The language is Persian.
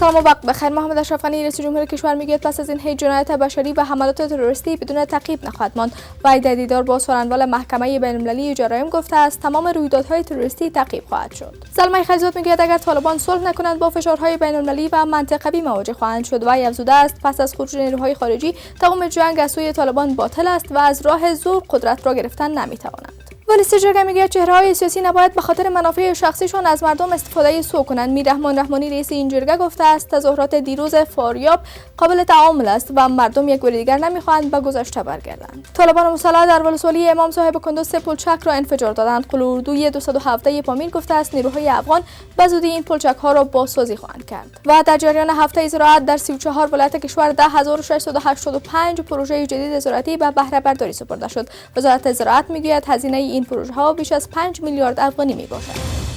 سلام و وقت بخیر. محمد اشرف غنی رئیس جمهور کشور میگوید پس از این هیچ جنایت بشری و حملات تروریستی بدون تعقیب نخواهد ماند. وی در دیدار با سخنران محکمه بین‌المللی جرایم گفته است تمام رویدادهای تروریستی تعقیب خواهد شد. زلمه خلیزاد میگوید اگر طالبان صلح نکنند با فشارهای بین‌المللی و منطقوی مواجه خواهند شد. وی افزوده است پس از خروج نیروهای خارجی تمام جنگ از سوی طالبان باطل است و از راه زور قدرت را گرفتن نمیتوانند. ولی جرگه میگه چهره‌های سیاسی نباید به خاطر منافع شخصیشان از مردم استفاده سوء کنند. میررحمان رحمانی رئیس این جرگه گفته است تظاهرات دیروز فاریاب قابل تعامل است و مردم یک بار دیگر نمیخواهند به گذشته برگردند. طالبان مسلح در ولسوالی امام صاحب کندوز سه پلچک را انفجار دادند. قل اردوی 217 پامیر گفته است نیروهای افغان به زودی این پلچک ها را بازسازی خواهند کرد. و در جریان هفته زراعت در 34 ولایت کشور 10685 پروژه جدید زراعتی به بهره برداری سپرده شد. وزارت زراعت میگوید هزینه این پروژه ها بیش از 5 میلیارد افغانی می باشد.